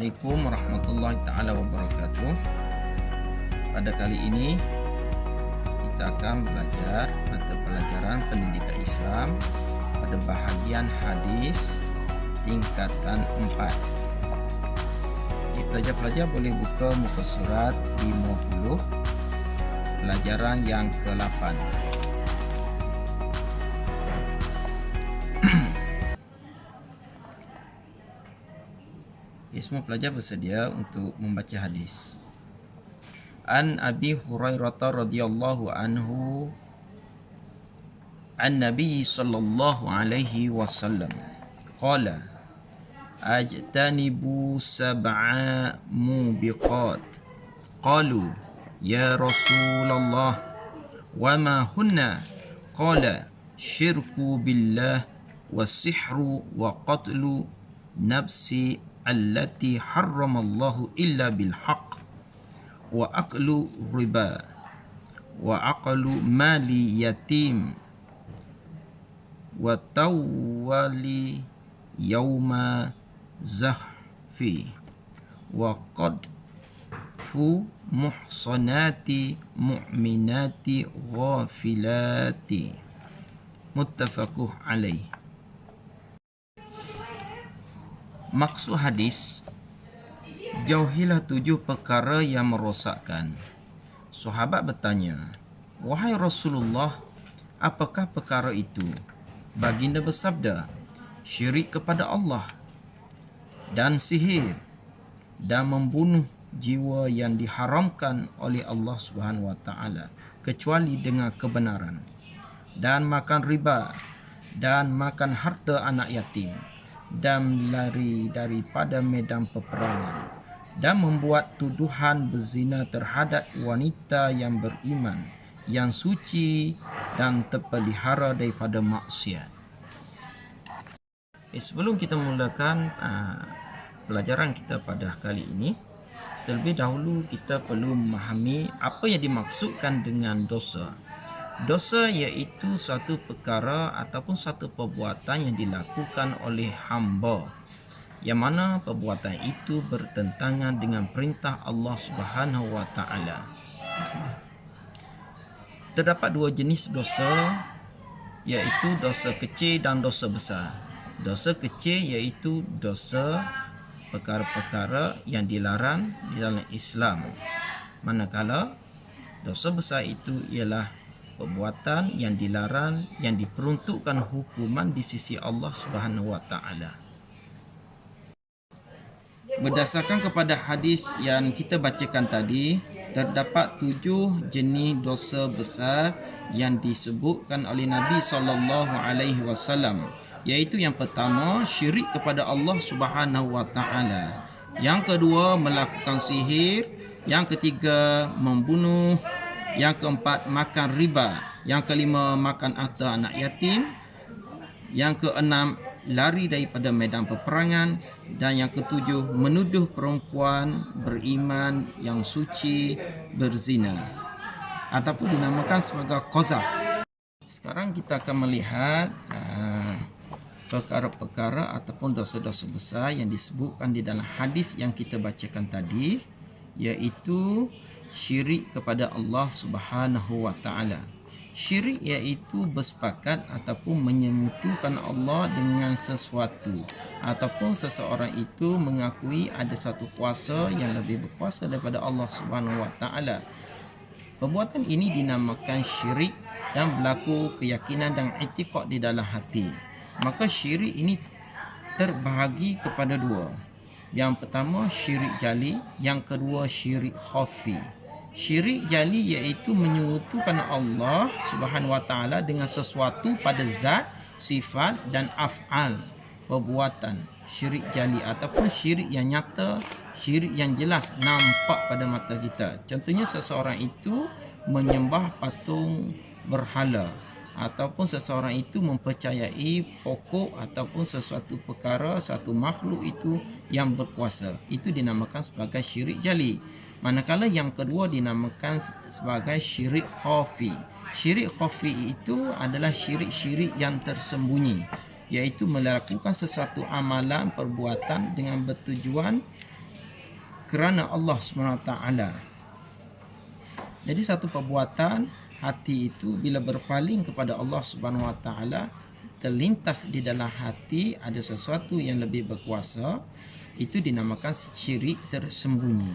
Assalamualaikum warahmatullahi taala wabarakatuh. Pada kali ini kita akan belajar mata pelajaran pendidikan Islam pada bahagian hadis tingkatan 4. Pelajar-pelajar boleh buka muka surat 50, pelajaran yang ke-8. Semua pelajar bersedia untuk membaca hadis. An Abi Hurairah radhiyallahu anhu an Nabi sallallahu alaihi wasallam qala ajtanibu sab'a mubiqat qalu ya Rasulullah wa ma hunna qala syirku billah wasihru wa qatlu nafsi allati harramallahu illa bil haqq wa aklu riba wa aqlu mali yatim wa tawali yauma zahfi wa qadfu muhsanati mu'minati ghafilati muttafaqun alaih. Maksud hadis, jauhilah 7 perkara yang merosakkan. Sahabat bertanya, wahai Rasulullah, apakah perkara itu? Baginda bersabda, syirik kepada Allah dan sihir dan membunuh jiwa yang diharamkan oleh Allah Subhanahu wa taala kecuali dengan kebenaran, dan makan riba dan makan harta anak yatim, dan lari daripada medan peperangan, dan membuat tuduhan berzina terhadap wanita yang beriman, yang suci dan terpelihara daripada maksiat. Sebelum kita mulakan pelajaran kita pada kali ini, terlebih dahulu kita perlu memahami apa yang dimaksudkan dengan dosa. Dosa iaitu suatu perkara ataupun suatu perbuatan yang dilakukan oleh hamba, yang mana perbuatan itu bertentangan dengan perintah Allah Subhanahu wa taala. Terdapat 2 jenis dosa, iaitu dosa kecil dan dosa besar. Dosa kecil iaitu dosa perkara-perkara yang dilarang di dalam Islam, manakala dosa besar itu ialah perbuatan yang dilarang yang diperuntukkan hukuman di sisi Allah Subhanahu wa taala. Berdasarkan kepada hadis yang kita bacakan tadi, terdapat 7 jenis dosa besar yang disebutkan oleh Nabi sallallahu alaihi wasallam, iaitu yang pertama syirik kepada Allah Subhanahu wa taala, yang kedua melakukan sihir, yang ketiga membunuh, yang keempat makan riba, yang kelima makan harta anak yatim, yang keenam lari daripada medan peperangan, dan yang ketujuh menuduh perempuan beriman yang suci berzina ataupun dinamakan sebagai qazaf. Sekarang kita akan melihat perkara-perkara ataupun dosa-dosa besar yang disebutkan di dalam hadis yang kita bacakan tadi, iaitu syirik kepada Allah Subhanahu wa taala. Syirik iaitu bersepakat ataupun menyekutukan Allah dengan sesuatu, ataupun seseorang itu mengakui ada satu kuasa yang lebih berkuasa daripada Allah Subhanahu wa taala. Perbuatan ini dinamakan syirik dan berlaku keyakinan dan i'tiqad di dalam hati. Maka syirik ini terbahagi kepada 2. Yang pertama syirik jali, yang kedua syirik khafi. Syirik jali iaitu menyekutukan Allah Subhanahu wa taala dengan sesuatu pada zat, sifat dan af'al, perbuatan. Syirik jali ataupun syirik yang nyata, syirik yang jelas nampak pada mata kita. Contohnya seseorang itu menyembah patung berhala, ataupun seseorang itu mempercayai pokok ataupun sesuatu perkara, satu makhluk itu yang berkuasa. Itu dinamakan sebagai syirik jali. Manakala yang kedua dinamakan sebagai syirik khafi. Syirik khafi itu adalah syirik-syirik yang tersembunyi, iaitu melakukan sesuatu amalan perbuatan dengan bertujuan kerana Allah SWT. Jadi satu perbuatan hati itu bila berpaling kepada Allah SWT, terlintas di dalam hati ada sesuatu yang lebih berkuasa, itu dinamakan syirik tersembunyi.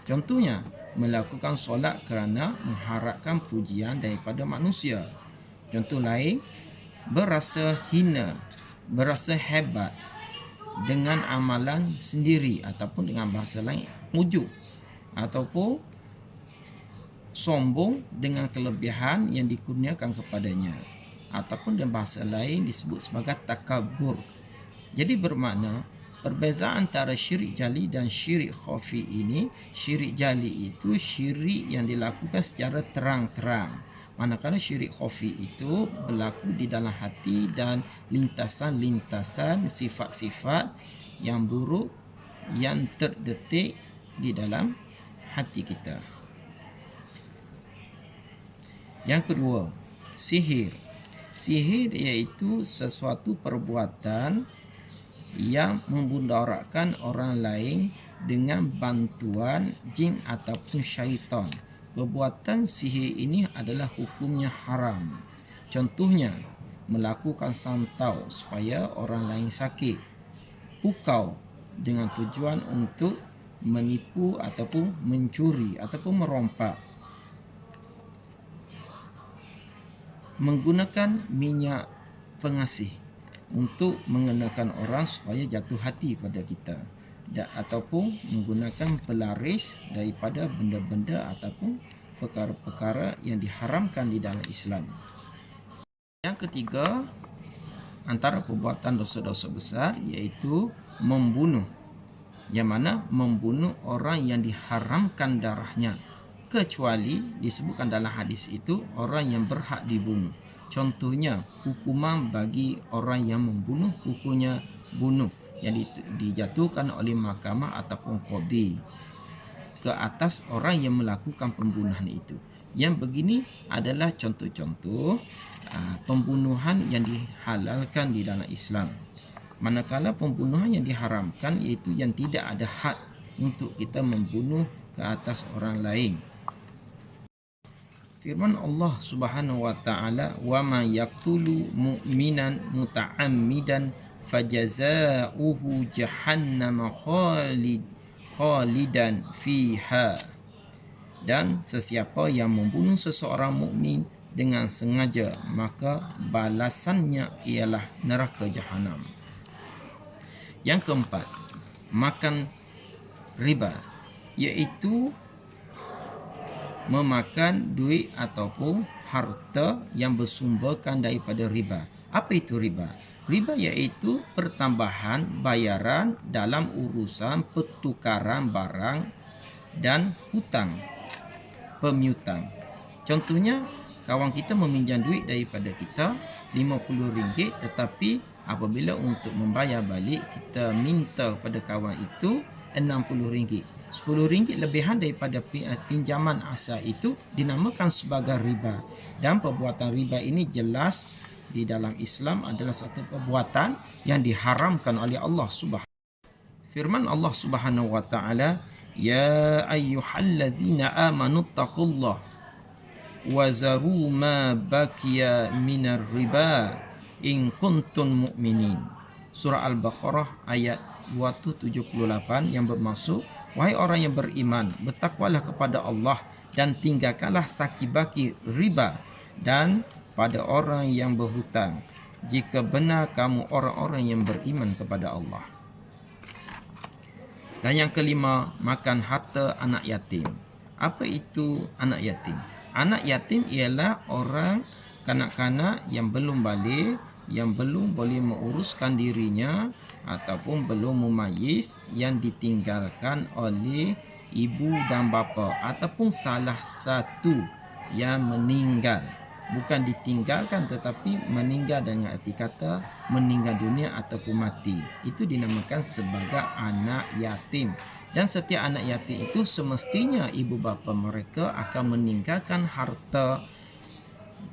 Contohnya, melakukan solat kerana mengharapkan pujian daripada manusia. Contoh lain, berasa hina, berasa hebat dengan amalan sendiri, ataupun dengan bahasa lain, ujub, ataupun sombong dengan kelebihan yang dikurniakan kepadanya, ataupun dengan bahasa lain disebut sebagai takabur. Jadi bermakna perbezaan antara syirik jali dan syirik khafi ini, syirik jali itu syirik yang dilakukan secara terang-terang, manakala syirik khafi itu berlaku di dalam hati dan lintasan-lintasan sifat-sifat yang buruk yang terdetik di dalam hati kita. Yang kedua, sihir. Sihir iaitu sesuatu perbuatan yang memudaratkan orang lain dengan bantuan jin ataupun syaitan. Perbuatan sihir ini adalah hukumnya haram. Contohnya, melakukan santau supaya orang lain sakit, pukau dengan tujuan untuk menipu ataupun mencuri ataupun merompak, menggunakan minyak pengasih untuk mengenakan orang supaya jatuh hati pada kita, ataupun menggunakan pelaris daripada benda-benda ataupun perkara-perkara yang diharamkan di dalam Islam. Yang ketiga, antara perbuatan dosa-dosa besar iaitu membunuh, yang mana membunuh orang yang diharamkan darahnya, kecuali disebutkan dalam hadis itu orang yang berhak dibunuh. Contohnya, hukuman bagi orang yang membunuh, hukumnya bunuh yang dijatuhkan oleh mahkamah ataupun qadi ke atas orang yang melakukan pembunuhan itu. Yang begini adalah contoh-contoh pembunuhan yang dihalalkan di dalam Islam. Manakala pembunuhan yang diharamkan iaitu yang tidak ada had untuk kita membunuh ke atas orang lain. Firman Allah Subhanahu wa taala, "Wa ma yaqtulu mu'minan muta'ammidan fajaza'uhu jahannam khalidan fiha." Dan sesiapa yang membunuh seseorang mukmin dengan sengaja, maka balasannya ialah neraka jahanam. Yang keempat, makan riba, iaitu memakan duit ataupun harta yang bersumberkan daripada riba. Apa itu riba? Riba iaitu pertambahan bayaran dalam urusan pertukaran barang dan hutang, pemiutang. Contohnya, kawan kita meminjam duit daripada kita RM50, tetapi apabila untuk membayar balik kita minta pada kawan itu RM60. RM10 lebihan daripada pinjaman asal itu dinamakan sebagai riba. Dan perbuatan riba ini jelas di dalam Islam adalah satu perbuatan yang diharamkan oleh Allah Subhanahu. Firman Allah Subhanahu wa taala, "Ya ayyuhallazina amanu taqullaha wa zaru ma baqiya minar riba in kuntum mu'minin." Surah Al-Baqarah ayat 278 yang bermaksud, wahai orang yang beriman, bertakwalah kepada Allah dan tinggalkanlah saki-baki riba dan pada orang yang berhutang, jika benar kamu orang-orang yang beriman kepada Allah. Dan yang kelima, makan harta anak yatim. Apa itu anak yatim? Anak yatim ialah orang kanak-kanak yang belum balik, yang belum boleh menguruskan dirinya ataupun belum memayis, yang ditinggalkan oleh ibu dan bapa ataupun salah satu yang meninggal. Bukan ditinggalkan tetapi meninggal dengan arti kata meninggal dunia ataupun mati. Itu dinamakan sebagai anak yatim. Dan setiap anak yatim itu semestinya ibu bapa mereka akan meninggalkan harta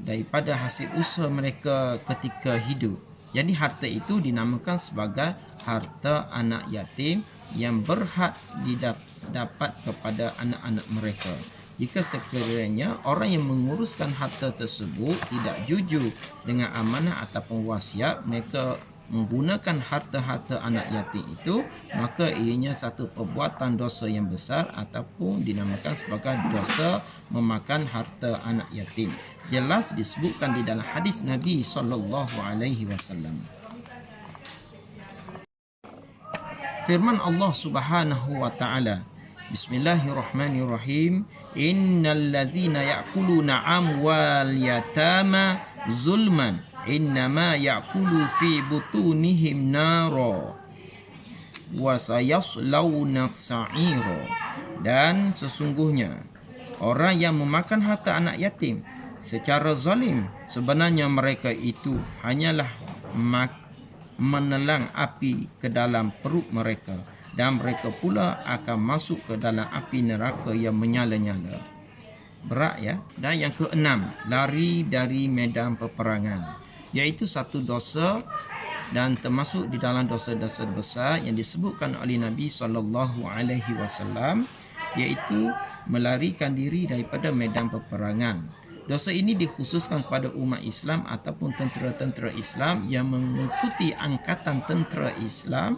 daripada hasil usaha mereka ketika hidup. Jadi harta itu dinamakan sebagai harta anak yatim yang berhak didapat kepada anak-anak mereka. Jika sekiranya orang yang menguruskan harta tersebut tidak jujur dengan amanah ataupun wasiat, mereka menggunakan harta-harta anak yatim itu, maka ianya satu perbuatan dosa yang besar ataupun dinamakan sebagai dosa memakan harta anak yatim. Jelas disebutkan di dalam hadis Nabi SAW. Firman Allah Subhanahu wa taala, Bismillahirrahmanirrahim, innal ladzina ya'kuluna amwal yatama zulman innama ya'kulu fi butunihim nara wa sayaslawna sa'ira. Dan sesungguhnya orang yang memakan harta anak yatim secara zalim, sebenarnya mereka itu hanyalah menelan api ke dalam perut mereka, dan mereka pula akan masuk ke dalam api neraka yang menyala-nyala. Berat ya. Dan yang keenam, lari dari medan peperangan, iaitu satu dosa dan termasuk di dalam dosa-dosa besar yang disebutkan oleh Nabi SAW, iaitu melarikan diri daripada medan peperangan. Dosa ini dikhususkan kepada umat Islam ataupun tentera-tentera Islam yang mengikuti angkatan tentera Islam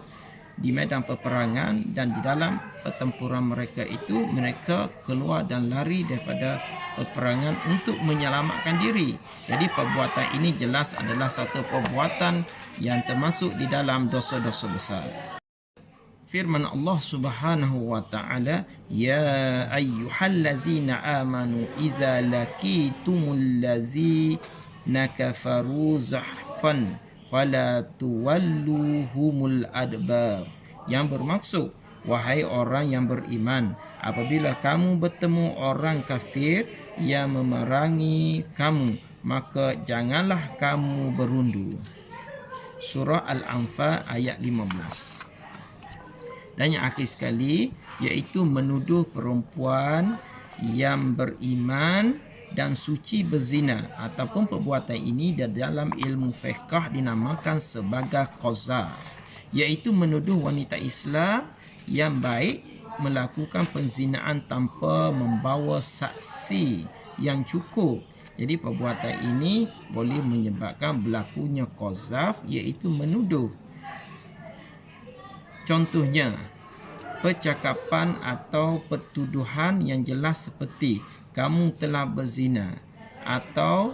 di medan peperangan, dan di dalam pertempuran mereka itu mereka keluar dan lari daripada peperangan untuk menyelamatkan diri. Jadi perbuatan ini jelas adalah satu perbuatan yang termasuk di dalam dosa-dosa besar. Firman Allah Subhanahu wa taala, ya ayyuhallazina amanu iza laqitumul ladzina kafaru zahfan fala tuwalluhumul adbar. Yang bermaksud, wahai orang yang beriman, apabila kamu bertemu orang kafir yang memerangi kamu, maka janganlah kamu berundur. Surah Al-Anfal ayat 15. Dan yang akhir sekali, iaitu menuduh perempuan yang beriman dan suci berzina, ataupun perbuatan ini dalam ilmu fiqh dinamakan sebagai qazaf, iaitu menuduh wanita Islam yang baik melakukan penzinaan tanpa membawa saksi yang cukup. Jadi perbuatan ini boleh menyebabkan berlakunya qazaf, iaitu menuduh. Contohnya, percakapan atau pertuduhan yang jelas seperti kamu telah berzina, atau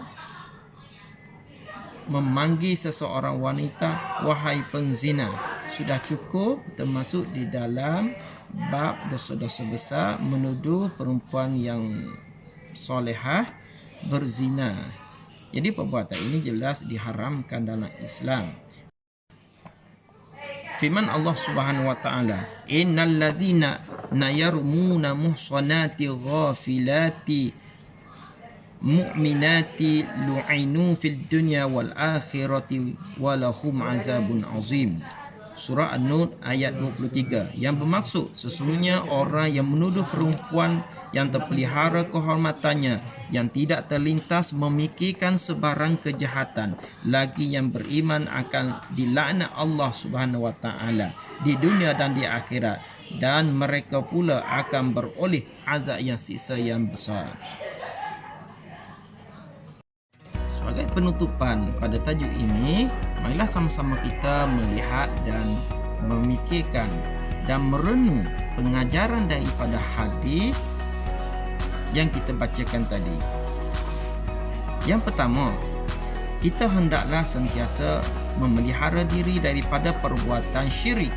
memanggil seseorang wanita wahai penzina, sudah cukup termasuk di dalam bab dosa-dosa besar menuduh perempuan yang solehah berzina. Jadi perbuatan ini jelas diharamkan dalam Islam. Firman Allah Subhanahu wa taala, innal ladzina yarmuna muhsanati ghafilati mu'minati lu'inu fil dunya wal akhirati walahum azabun azim. Surah An-Nur ayat 23, yang bermaksud sesungguhnya orang yang menuduh perempuan yang terpelihara kehormatannya, yang tidak terlintas memikirkan sebarang kejahatan, lagi yang beriman akan dilaknat Allah Subhanahu wa taala di dunia dan di akhirat, dan mereka pula akan beroleh azab yang siksa yang besar. Sebagai penutupan pada tajuk ini, marilah sama-sama kita melihat dan memikirkan dan merenung pengajaran daripada hadis yang kita bacakan tadi. Yang pertama, kita hendaklah sentiasa memelihara diri daripada perbuatan syirik,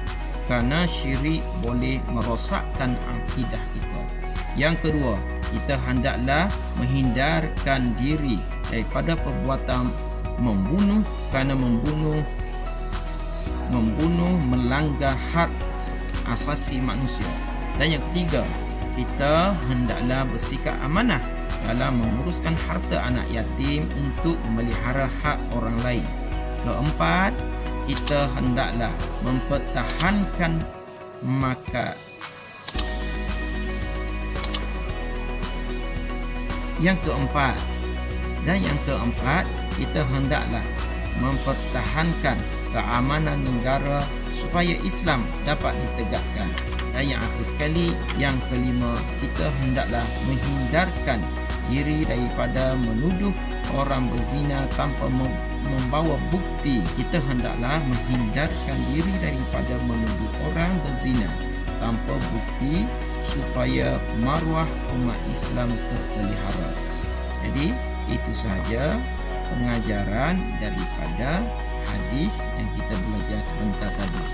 kerana syirik boleh merosakkan akidah kita. Yang kedua, kita hendaklah menghindarkan diri daripada perbuatan membunuh, kerana membunuh melanggar hak asasi manusia. Dan yang ketiga, kita hendaklah bersikap amanah dalam menguruskan harta anak yatim untuk memelihara hak orang lain. Keempat, kita hendaklah mempertahankan maka. Yang keempat, kita hendaklah mempertahankan keamanan negara supaya Islam dapat ditegakkan. Dan yang akhir sekali, yang kelima, kita hendaklah menghindarkan diri daripada menuduh orang berzina tanpa membawa bukti. Kita hendaklah menghindarkan diri daripada menuduh orang berzina tanpa bukti supaya maruah umat Islam terpelihara. Jadi itu sahaja pengajaran daripada hadis yang kita belajar sebentar tadi.